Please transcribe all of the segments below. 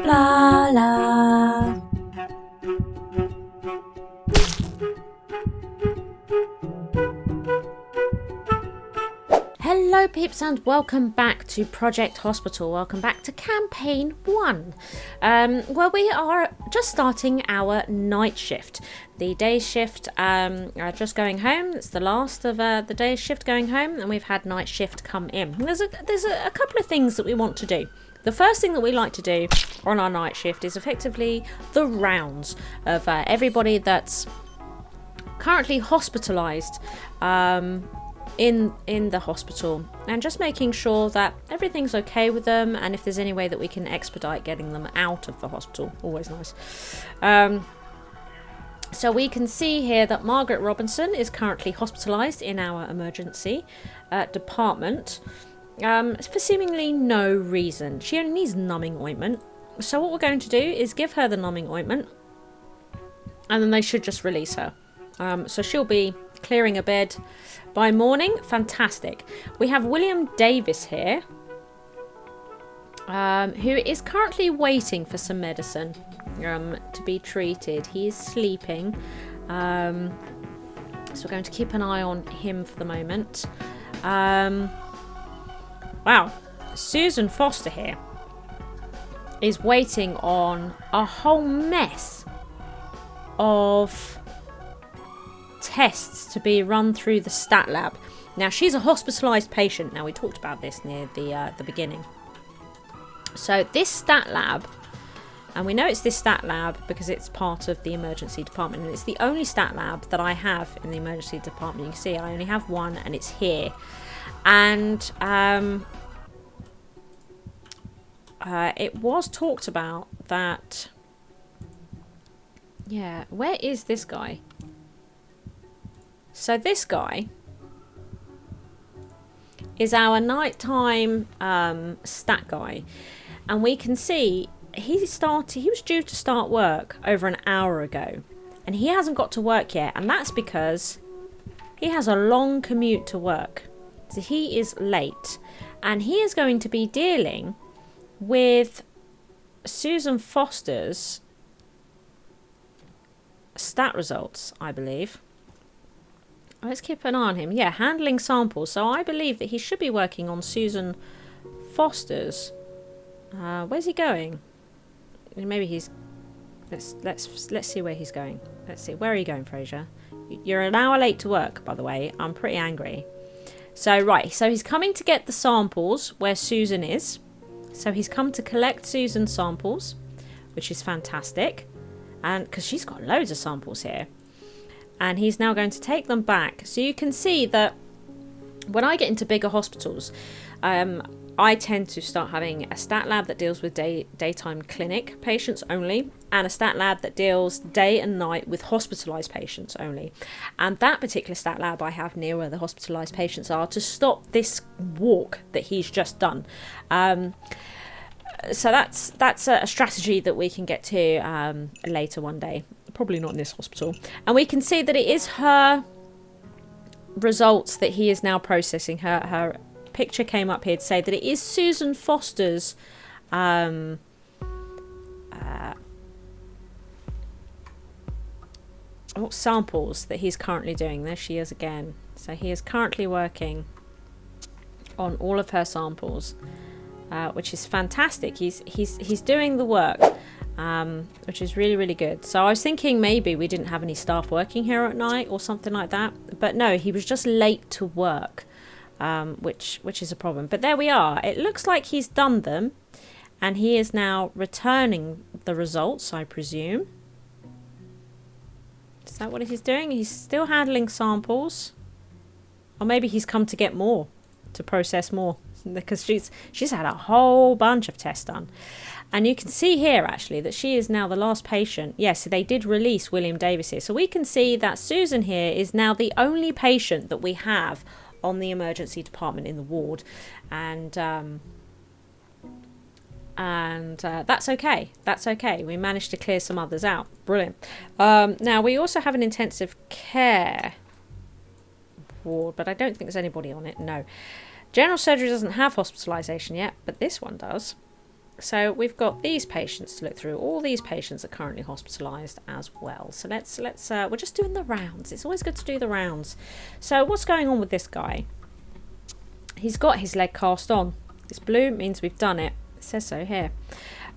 La la. Hello peeps and welcome back to Project Hospital. Welcome back to campaign 1, where we are just starting our night shift. The day shift are just going home. It's the last of the day shift going home, and we've had night shift come in. There's a couple of things that we want to do. The first thing that we like to do on our night shift is effectively the rounds of everybody that's currently hospitalised in the hospital, and just making sure that everything's okay with them, and if there's any way that we can expedite getting them out of the hospital. Always nice. So we can see here that Margaret Robinson is currently hospitalised in our emergency department. For seemingly no reason. She only needs numbing ointment. So what we're going to do is give her the numbing ointment, and then they should just release her. So she'll be clearing a bed by morning. Fantastic. We have William Davis here, who is currently waiting for some medicine to be treated. He is sleeping. So we're going to keep an eye on him for the moment. Wow, Susan Foster here is waiting on a whole mess of tests to be run through the stat lab. Now, she's a hospitalised patient. Now, we talked about this near the beginning. So this stat lab, and we know it's this stat lab because it's part of the emergency department, and it's the only stat lab that I have in the emergency department. You can see I only have one, and it's here. And it was talked about that. Yeah, where is this guy? So this guy is our nighttime stat guy, and we can see he was due to start work over an hour ago, and he hasn't got to work yet, and that's because he has a long commute to work. So he is late, and he is going to be dealing with Susan Foster's stat results, I believe. Let's keep an eye on him. Yeah, handling samples. So I believe that he should be working on Susan Foster's. Where's he going? Maybe he's. Let's see where he's going. Let's see. Where are you going, Fraser? You're an hour late to work, by the way. I'm pretty angry. So right. So he's coming to get the samples where Susan is. So he's come to collect Susan's samples, which is fantastic, and because she's got loads of samples here. And he's now going to take them back. So you can see that when I get into bigger hospitals, I tend to start having a stat lab that deals with daytime clinic patients only, and a stat lab that deals day and night with hospitalised patients only. And that particular stat lab I have near where the hospitalised patients are to stop this walk that he's just done. So that's a strategy that we can get to later one day. Probably not in this hospital. And we can see that it is her results that he is now processing. Her picture came up here to say that it is Susan Foster's samples that he's currently doing. There she is again. So he is currently working on all of her samples, which is fantastic. He's doing the work. Which is really, really good. So I was thinking maybe we didn't have any staff working here at night or something like that. But no, he was just late to work, which is a problem. But there we are. It looks like he's done them, and he is now returning the results, I presume. Is that what he's doing? He's still handling samples. Or maybe he's come to get more, to process more, because she's had a whole bunch of tests done. And you can see here, actually, that she is now the last patient. Yes, they did release William Davis here. So we can see that Susan here is now the only patient that we have on the emergency department in the ward. And that's okay. That's okay. We managed to clear some others out. Brilliant. Now, we also have an intensive care ward, but I don't think there's anybody on it. No. General surgery doesn't have hospitalisation yet, but this one does. So we've got these patients to look through. All these patients are currently hospitalised as well. So let's we're just doing the rounds. It's always good to do the rounds. So what's going on with this guy? He's got his leg cast on. This blue means we've done it. It says so here.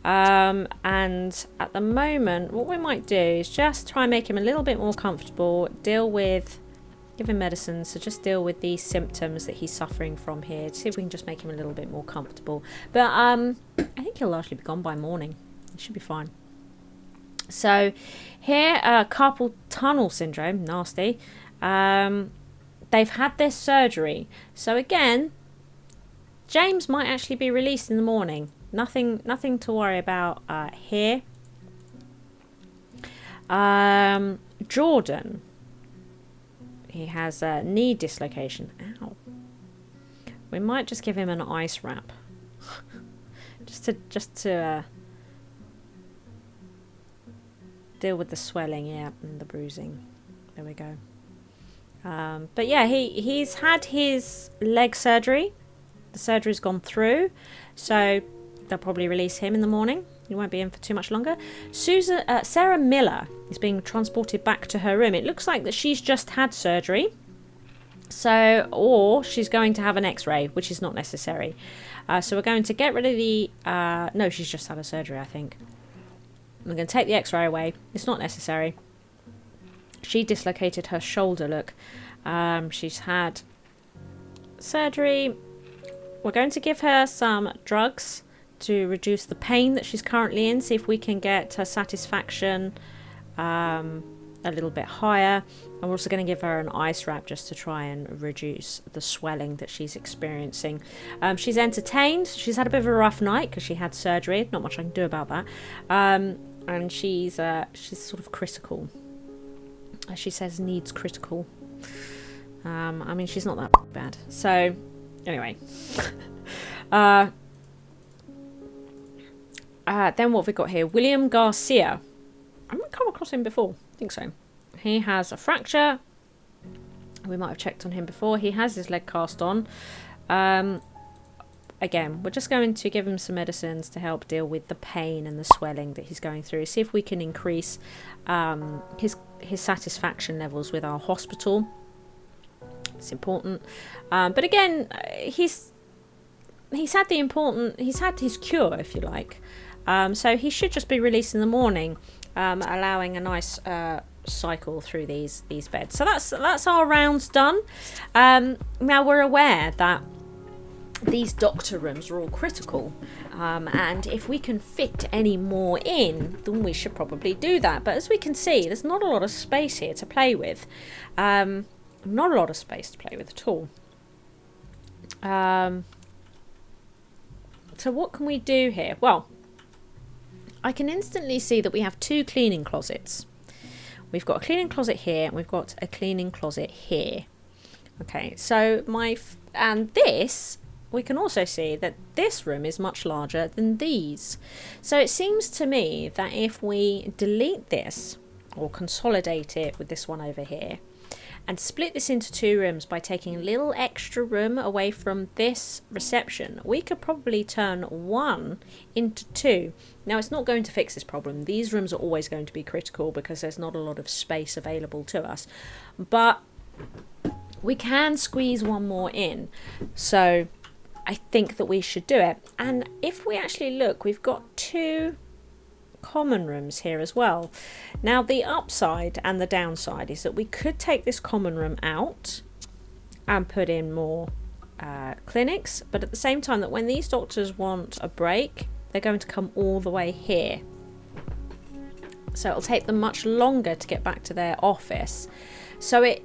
And at the moment, what we might do is just try and make him a little bit more comfortable. Give him medicine, so just deal with these symptoms that he's suffering from here. See if we can just make him a little bit more comfortable. But I think he'll largely be gone by morning. It should be fine. So here, carpal tunnel syndrome, nasty. They've had this surgery. So again, James might actually be released in the morning. Nothing to worry about here. Jordan. He has a knee dislocation. Ow. We might just give him an ice wrap. just to deal with the swelling, yeah, and the bruising. There we go. But yeah, he's had his leg surgery. The surgery's gone through, so they'll probably release him in the morning. He won't be in for too much longer. Sarah Miller is being transported back to her room. It looks like that she's just had surgery. Or she's going to have an x-ray, which is not necessary. So we're going to get rid of the... no, she's just had a surgery, I think. We're going to take the x-ray away. It's not necessary. She dislocated her shoulder, look. She's had surgery. We're going to give her some drugs to reduce the pain that she's currently in, see if we can get her satisfaction a little bit higher. And we're also going to give her an ice wrap just to try and reduce the swelling that she's experiencing. She's entertained. She's had a bit of a rough night because she had surgery. Not much I can do about that. And she's sort of critical. As she says, needs critical. I mean, she's not that bad. So, anyway. Then what have we got here? William Garcia. I haven't come across him before. I think so. He has a fracture. We might have checked on him before. He has his leg cast on. Again, we're just going to give him some medicines to help deal with the pain and the swelling that he's going through. See if we can increase his satisfaction levels with our hospital. It's important. But again, he's had his cure, if you like. So he should just be released in the morning, allowing a nice cycle through these beds. So that's our rounds done. Now we're aware that these doctor rooms are all critical, and if we can fit any more in, then we should probably do that. But as we can see, there's not a lot of space here to play with. Not a lot of space to play with at all. So what can we do here? Well, I can instantly see that we have two cleaning closets. We've got a cleaning closet here, and we've got a cleaning closet here. Okay, so this, we can also see that this room is much larger than these. So it seems to me that if we delete this, or consolidate it with this one over here, and split this into two rooms by taking a little extra room away from this reception, we could probably turn one into two. Now, it's not going to fix this problem. These rooms are always going to be critical because there's not a lot of space available to us. But we can squeeze one more in. So I think that we should do it. And if we actually look, we've got two common rooms here as well. Now the upside and the downside is that we could take this common room out and put in more clinics, but at the same time that when these doctors want a break, they're going to come all the way here, so it'll take them much longer to get back to their office. So it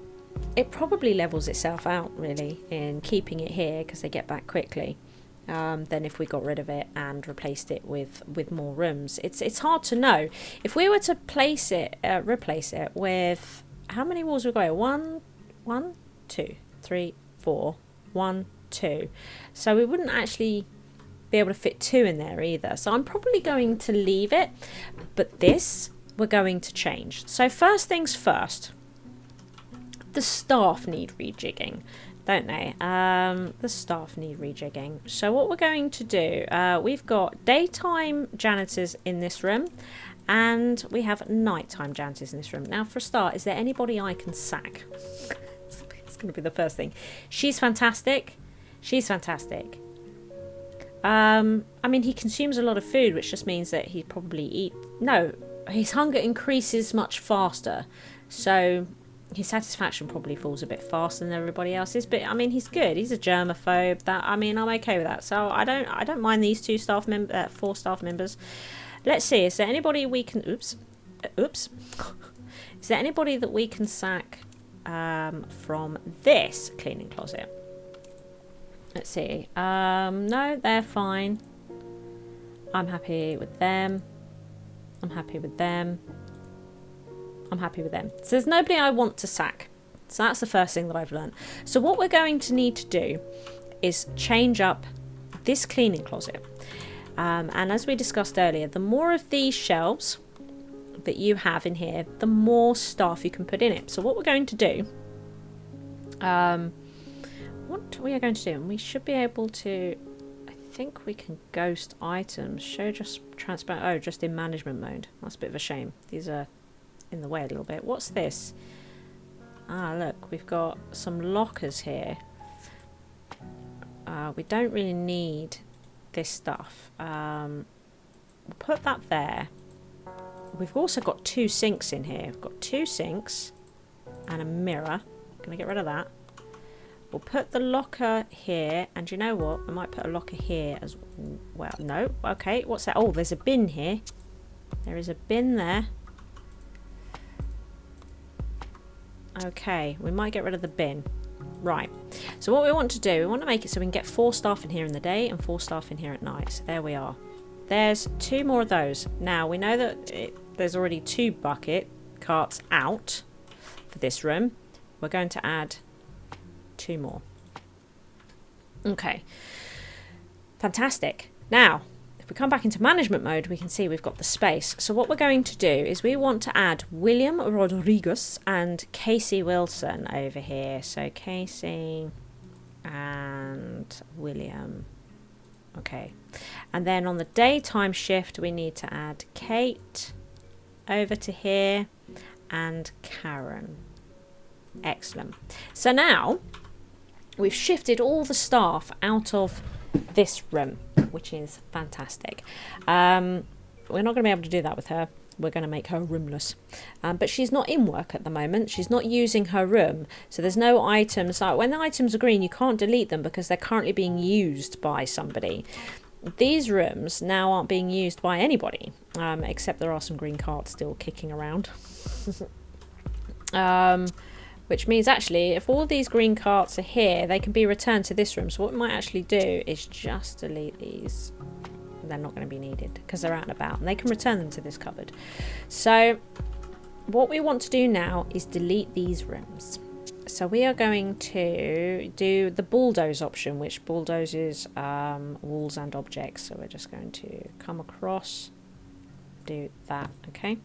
probably levels itself out really in keeping it here because they get back quickly. Than if we got rid of it and replaced it with more rooms. It's hard to know. If we were to replace it with, how many walls we've got here? 1, 2, 3, 4, 1, 2. So we wouldn't actually be able to fit two in there either. So I'm probably going to leave it, but this we're going to change. So first things first, the staff need rejigging. don't they? The staff need rejigging. So what we're going to do, we've got daytime janitors in this room, and we have nighttime janitors in this room. Now, for a start, is there anybody I can sack? It's going to be the first thing. She's fantastic. She's fantastic. I mean, he consumes a lot of food, which just means that he probably no, his hunger increases much faster. So his satisfaction probably falls a bit faster than everybody else's. But I mean, he's good. He's a germaphobe. I'm okay with that. So I don't mind these four staff members. Let's see. Is there anybody we can? Oops. Is there anybody that we can sack from this cleaning closet? Let's see. No, they're fine. I'm happy with them. I'm happy with them. I'm happy with them. So there's nobody I want to sack. So that's the first thing that I've learned. So what we're going to need to do is change up this cleaning closet. And as we discussed earlier, the more of these shelves that you have in here, the more stuff you can put in it. So what we're going to do, what we are going to do, and we should be able to, I think we can ghost items, show just transparent, oh, just in management mode. That's a bit of a shame. These are in the way a little bit. What's this? Ah, look, we've got some lockers here. We don't really need this stuff. We'll put that there. We've also got 2 sinks in here. We've got 2 sinks and a mirror. Gonna get rid of that. We'll put the locker here, and you know what? I might put a locker here as well. No, okay. What's that? Oh, there's a bin here. There is a bin there. Okay, we might get rid of the bin. Right. So what we want to do, we want to make it so we can get 4 staff in here in the day and 4 staff in here at night. So there we are. There's 2 more of those. Now, we know that there's already 2 bucket carts out for this room. We're going to add 2 more. Okay. Fantastic. Now, if we come back into management mode, we can see we've got the space. So what we're going to do is we want to add William Rodriguez and Casey Wilson over here. So Casey and William. Okay. And then on the daytime shift, we need to add Kate over to here and Karen. Excellent. So now we've shifted all the staff out of this room, which is fantastic. We're not going to be able to do that with her. We're going to make her roomless. But she's not in work at the moment. She's not using her room. So there's no items. Like when the items are green, you can't delete them because they're currently being used by somebody. These rooms now aren't being used by anybody, except there are some green cards still kicking around. Which means actually, if all these green carts are here, they can be returned to this room. So what we might actually do is just delete these. They're not going to be needed because they're out and about. And they can return them to this cupboard. So what we want to do now is delete these rooms. So we are going to do the bulldoze option, which bulldozes walls and objects. So we're just going to come across, do that, okay?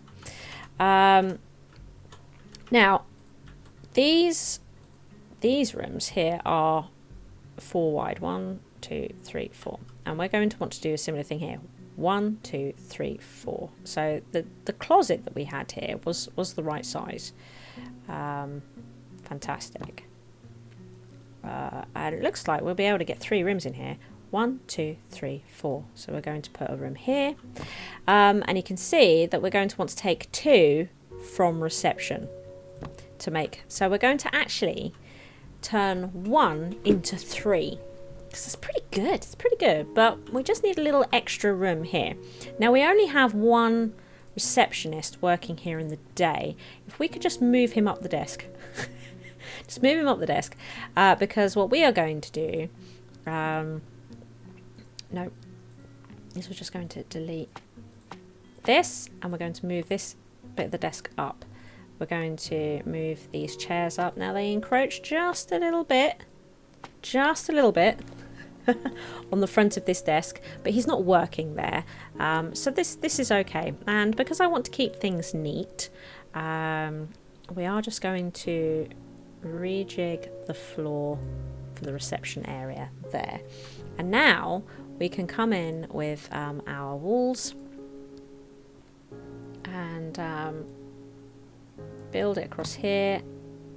Now, these rooms here are 4 wide. 1, 2, 3, 4. And we're going to want to do a similar thing here. 1, 2, 3, 4. So the closet that we had here was the right size. Fantastic. And it looks like we'll be able to get 3 rooms in here. 1, 2, 3, 4. So we're going to put a room here. And you can see that we're going to want to take 2 from reception to make. So we're going to actually turn 1 into 3. This is pretty good. It's pretty good. But we just need a little extra room here. Now we only have 1 receptionist working here in the day. If we could just move him up the desk. Just move him up the desk. Because what we are going to do... no. This we're just going to delete this. And we're going to move this bit of the desk up. We're going to move these chairs up. Now they encroach just a little bit. Just a little bit. On the front of this desk, but he's not working there, so this is okay. And because I want to keep things neat, we are just going to rejig the floor for the reception area there. And now we can come in with our walls and build it across here,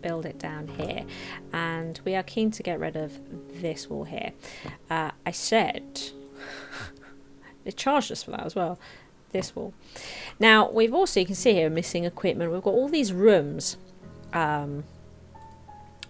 build it down here, and we are keen to get rid of this wall here. I said it charged us for that as well, this wall. Now we've also, you can see here, missing equipment. We've got all these rooms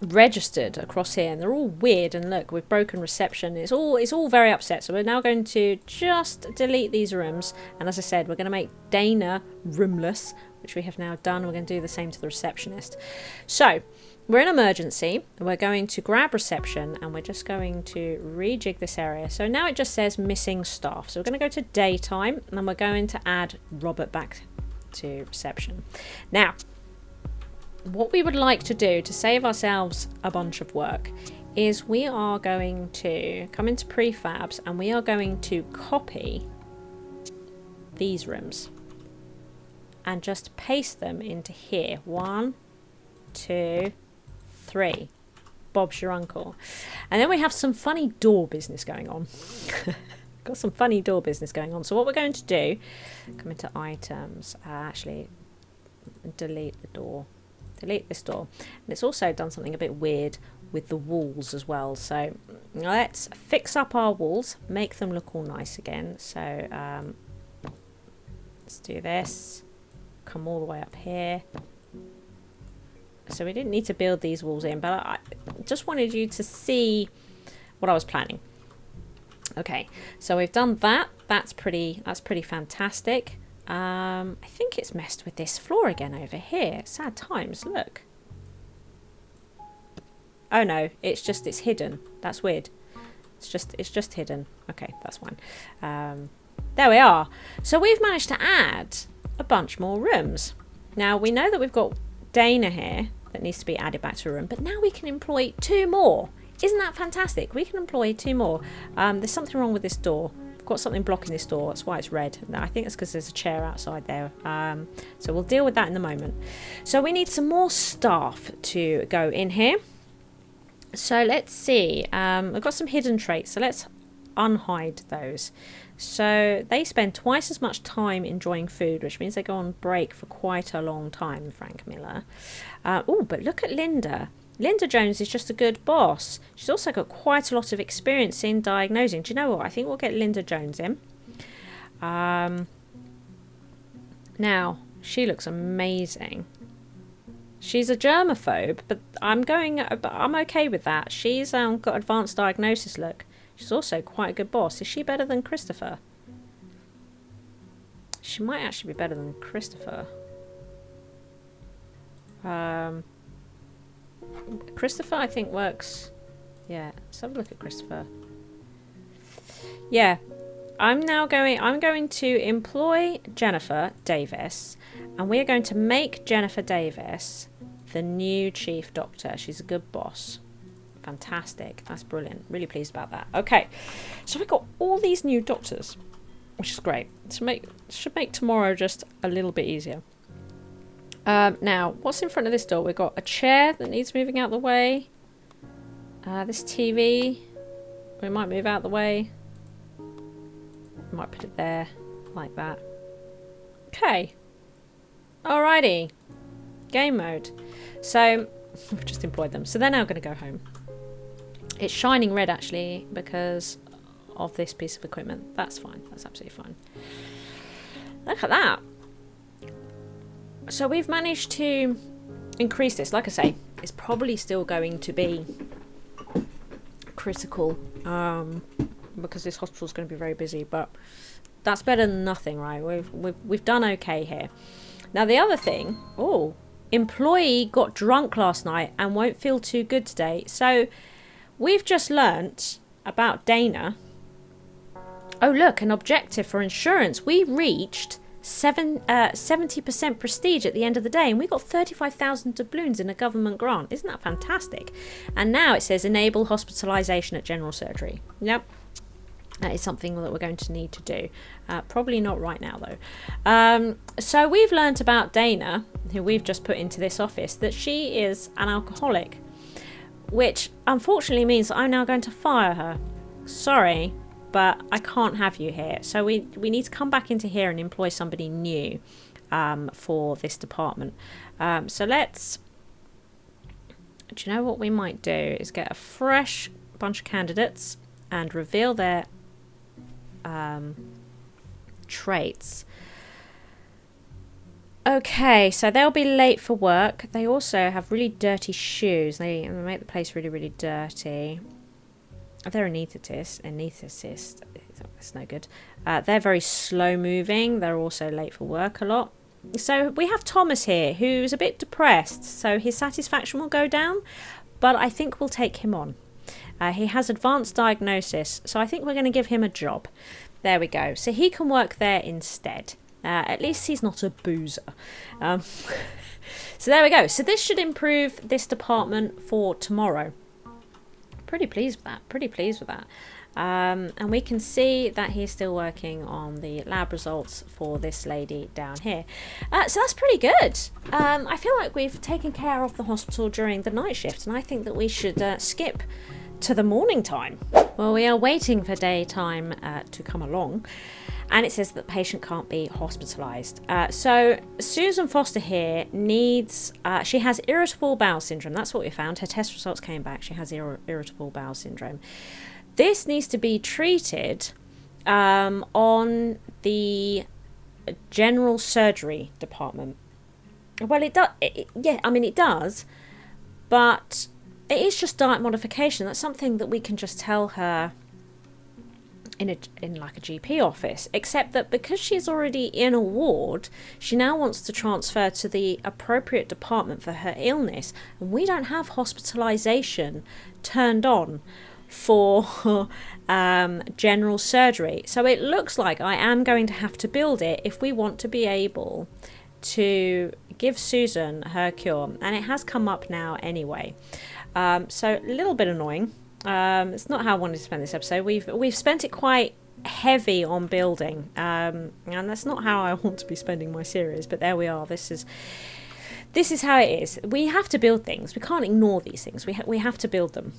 registered across here, and they're all weird, and look, we've broken reception. It's all very upset. So we're now going to just delete these rooms, and as I said, we're going to make Dana roomless, which we have now done. We're going to do the same to the receptionist. So we're in emergency, and we're going to grab reception, and we're just going to rejig this area. So now it just says missing staff. So we're going to go to daytime, and we're going to add Robert back to reception. Now what we would like to do to save ourselves a bunch of work is we are going to come into prefabs, and we are going to copy these rooms and just paste them into here. 1, 2, 3. Bob's your uncle. And then we have some funny door business going on. Got some funny door business going on. So what we're going to do, come into items, actually delete the door. Delete this door. And it's also done something a bit weird with the walls as well. So let's fix up our walls, make them look all nice again. So let's do this. Come all the way up here. So we didn't need to build these walls in, but I just wanted you to see what I was planning. Okay, so we've done that. That's pretty fantastic. I think it's messed with this floor again over here. Sad times, look. Oh no, it's hidden. That's weird. It's just hidden. Okay, that's fine. There we are. So we've managed to add a bunch more rooms. Now we know that we've got Dana here that needs to be added back to a room, but now we can employ 2 more. Isn't that fantastic? We can employ 2 more. There's something wrong with this door. Got something blocking this door. That's why it's red. I think it's because there's a chair outside there. So we'll deal with that in a moment. So we need some more staff to go in here. So let's see. I've got some hidden traits. So let's unhide those. So they spend twice as much time enjoying food, which means they go on break for quite a long time, Frank Miller. Oh, but look at Linda. Linda Jones is just a good boss. She's also got quite a lot of experience in diagnosing. Do you know what? I think we'll get Linda Jones in. Now, she looks amazing. She's a germaphobe, but I'm okay with that. She's got advanced diagnosis look. She's also quite a good boss. Is she better than Christopher? She might actually be better than Christopher. Christopher, I think, works. Yeah, let's have a look at Christopher. Yeah, I'm going to employ Jennifer Davis, and we are going to make Jennifer Davis the new chief doctor. She's a good boss. Fantastic. That's brilliant. Really pleased about that. Okay, so we've got all these new doctors, which is great. Should make tomorrow just a little bit easier. Now, what's in front of this door? We've got a chair that needs moving out the way. This TV, we might move out the way. Might put it there, like that. Okay. Alrighty. Game mode. So, we've just employed them. So they're now going to go home. It's shining red, actually, because of this piece of equipment. That's fine. That's absolutely fine. Look at that. So we've managed to increase this. Like I say, it's probably still going to be critical because this hospital is going to be very busy, but that's better than nothing, right? We've done okay here. Now the other thing, employee got drunk last night and won't feel too good today. So we've just learnt about Dana. Oh look, an objective for insurance. We reached 70% prestige at the end of the day, and we got 35,000 doubloons in a government grant. Isn't that fantastic? And now it says enable hospitalisation at general surgery. Yep, that is something that we're going to need to do. Probably not right now though. So we've learnt about Dana, who we've just put into this office, that she is an alcoholic. which unfortunately means that I'm now going to fire her. Sorry, but I can't have you here. So we need to come back into here and employ somebody new for this department. So let's... Do you know what we might do is get a fresh bunch of candidates and reveal their traits. Okay, so they'll be late for work. They also have really dirty shoes. They make the place really, really dirty. They're anaesthetist. That's no good. They're very slow moving. They're also late for work a lot. So we have Thomas here, who's a bit depressed. So his satisfaction will go down, but I think we'll take him on. He has advanced diagnosis, so I think we're going to give him a job. There we go. So he can work there instead. At least he's not a boozer. So there we go. So this should improve this department for tomorrow. Pretty pleased with that. And we can see that he's still working on the lab results for this lady down here. So that's pretty good. I feel like we've taken care of the hospital during the night shift, and I think that we should skip to the morning time. Well, we are waiting for daytime to come along, and it says that the patient can't be hospitalised. So Susan Foster here needs, she has irritable bowel syndrome. That's what we found. Her test results came back. She has irritable bowel syndrome. This needs to be treated on the general surgery department. Well, it does. Yeah, I mean, it does, but it is just diet modification. That's something that we can just tell her in like a GP office, except that because she's already in a ward, she now wants to transfer to the appropriate department for her illness, and we don't have hospitalisation turned on for general surgery. So it looks like I am going to have to build it if we want to be able to give Susan her cure, and it has come up now anyway. So a little bit annoying. It's not how I wanted to spend this episode. We've spent it quite heavy on building, and that's not how I want to be spending my series, but there we are. This is how it is. We have to build things. We can't ignore these things. We have to build them.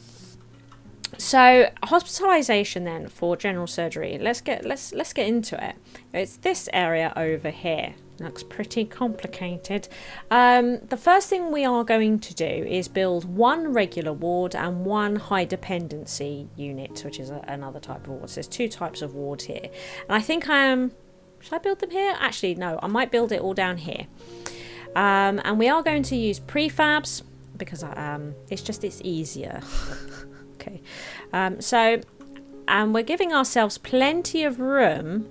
So hospitalisation then for general surgery. Let's get into it. It's this area over here. Looks pretty complicated. The first thing we are going to do is build one regular ward and one high dependency unit, which is another type of ward. So there's two types of wards here, and I think should I build them here? Actually, no. I might build it all down here. And we are going to use prefabs because it's easier. Okay, so we're giving ourselves plenty of room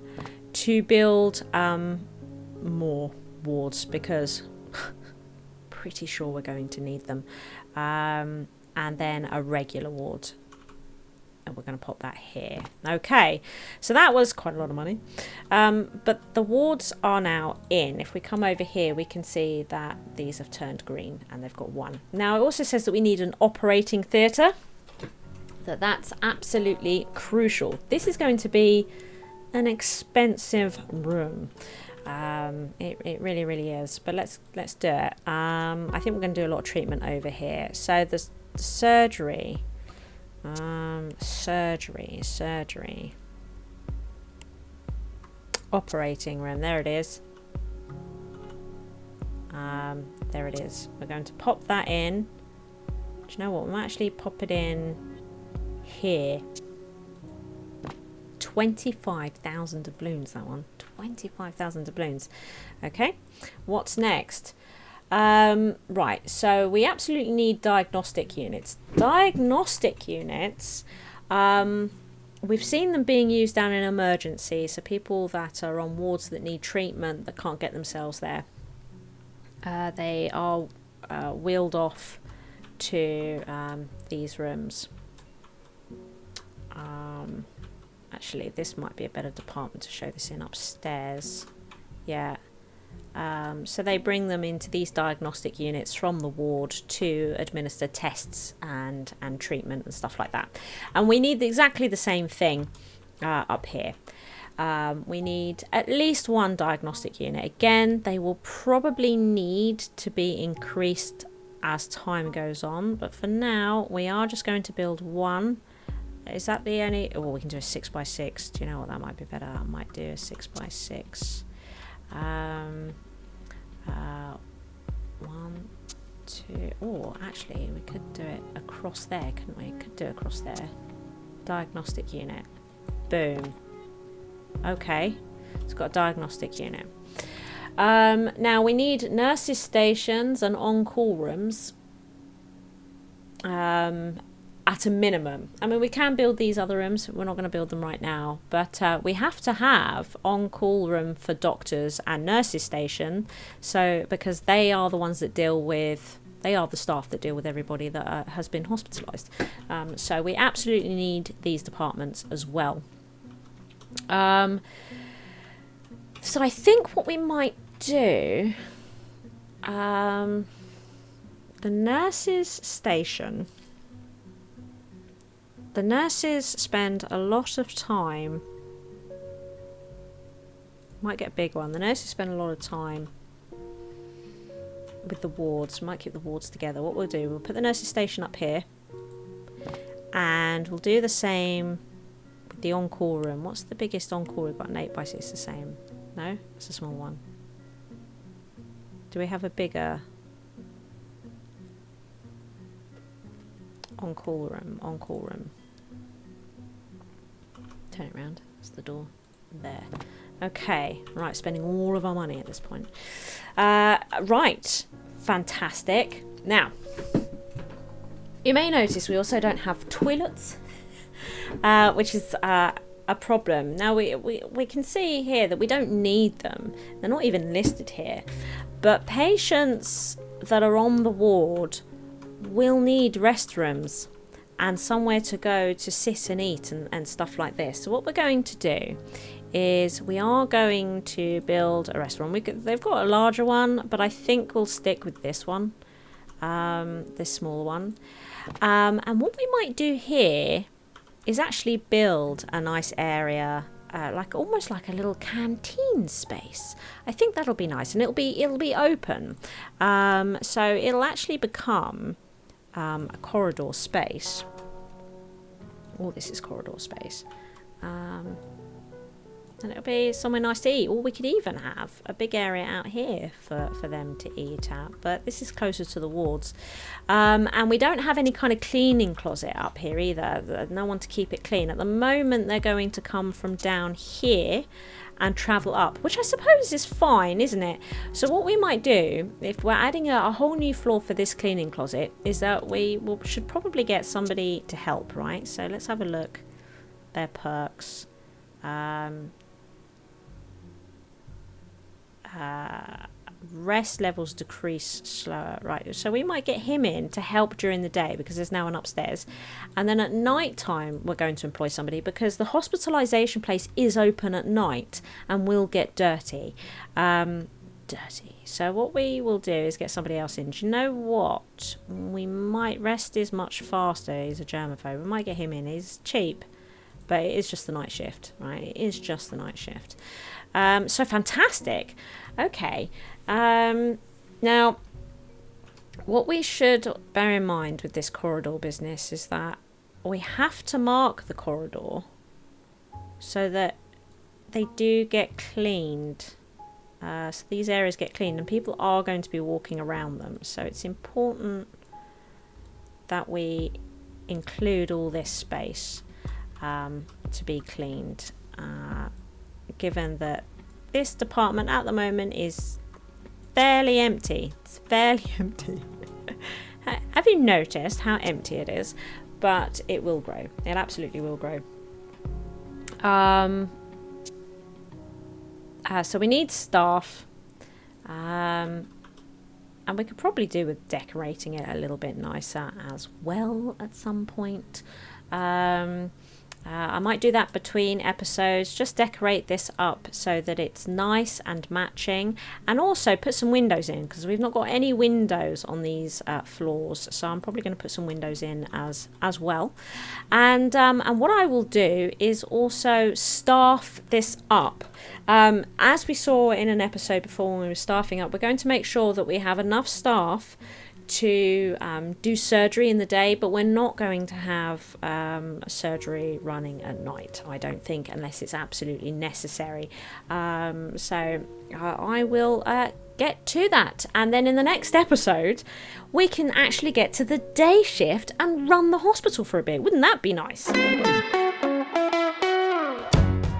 to build more wards because pretty sure we're going to need them, and then a regular ward, and we're going to pop that here. Okay, so that was quite a lot of money, but the wards are now in. If we come over here, we can see that these have turned green and they've got one. Now it also says that we need an operating theatre. That's absolutely crucial. This is going to be an expensive room. It really, really is. But let's do it. I think we're going to do a lot of treatment over here. So the surgery, operating room. There it is. There it is. We're going to pop that in. Do you know what? We'll actually pop it in here. 25,000 doubloons, that one. 25,000 doubloons. Okay, what's next? Right, so we absolutely need diagnostic units. Diagnostic units, we've seen them being used down in emergency, so people that are on wards that need treatment that can't get themselves there. They are wheeled off to these rooms. Actually, this might be a better department to show this in, upstairs. Yeah. So they bring them into these diagnostic units from the ward to administer tests and treatment and stuff like that. And we need exactly the same thing up here. We need at least one diagnostic unit. Again, they will probably need to be increased as time goes on, but for now we are just going to build one. Is that the only... Oh, we can do a 6x6. Do you know what? That might be better. I might do a 6x6. 1, 2... Oh, actually, we could do it across there, couldn't we? Could do it across there. Diagnostic unit. Boom. Okay. It's got a diagnostic unit. Now, we need nurses' stations and on-call rooms. At a minimum. I mean, we can build these other rooms. We're not going to build them right now. But we have to have on-call room for doctors and nurses station. So, because they are the ones that deal with... They are the staff that deal with everybody that has been hospitalised. So we absolutely need these departments as well. So I think what we might do... the nurses station... The nurses spend a lot of time... Might get a big one. The nurses spend a lot of time with the wards. Might keep the wards together. What we'll do, we'll put the nurses station up here. And we'll do the same with the on-call room. What's the biggest on-call? We've got an 8x6 the same. No? It's a small one. Do we have a bigger... on-call room? On-call room. Turn it around. That's the door. There. Okay. Right, spending all of our money at this point. Right. Fantastic. Now, you may notice we also don't have toilets, which is a problem. Now, we can see here that we don't need them. They're not even listed here. But patients that are on the ward will need restrooms and somewhere to go to sit and eat and stuff like this. So what we're going to do is we are going to build a restaurant. They've got a larger one, but I think we'll stick with this one, this small one. And what we might do here is actually build a nice area, like almost like a little canteen space. I think that'll be nice, and it'll be open. So it'll actually become a corridor space. Oh, this is corridor space. And it'll be somewhere nice to eat. Or we could even have a big area out here for them to eat at. But this is closer to the wards. And we don't have any kind of cleaning closet up here either. No one to keep it clean. At the moment, they're going to come from down here and travel up, which I suppose is fine, isn't it? So what we might do, if we're adding a whole new floor for this cleaning closet, is that we should probably get somebody to help, right? So let's have a look. Their perks. Rest levels decrease slower, right? So we might get him in to help during the day because there's now an upstairs, and then at night time we're going to employ somebody because the hospitalisation place is open at night and will get dirty. So what we will do is get somebody else in. Do you know what? We might... Rest is much faster. He's a germaphobe. We might get him in. He's cheap, but it is just the night shift, right? It is just the night shift. So fantastic. Okay. Now, what we should bear in mind with this corridor business is that we have to mark the corridor so that they do get cleaned. So these areas get cleaned and people are going to be walking around them. So it's important that we include all this space to be cleaned. Given that this department at the moment is fairly empty. It's fairly empty. Have you noticed how empty it is? But it will grow. It absolutely will grow. So we need staff. And we could probably do with decorating it a little bit nicer as well at some point. I might do that between episodes, just decorate this up so that it's nice and matching, and also put some windows in because we've not got any windows on these floors, so I'm probably going to put some windows in as well. And what I will do is also staff this up. As we saw in an episode before when we were staffing up, we're going to make sure that we have enough staff to do surgery in the day, but we're not going to have a surgery running at night, I don't think, unless it's absolutely necessary. So I will get to that, and then in the next episode we can actually get to the day shift and run the hospital for a bit. Wouldn't that be nice?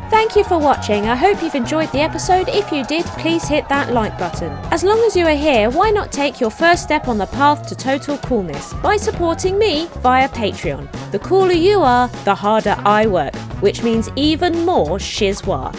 Thank you for watching. I hope you've enjoyed the episode. If you did, please hit that like button. As long as you are here, why not take your first step on the path to total coolness by supporting me via Patreon. The cooler you are, the harder I work, which means even more SHIZWAH.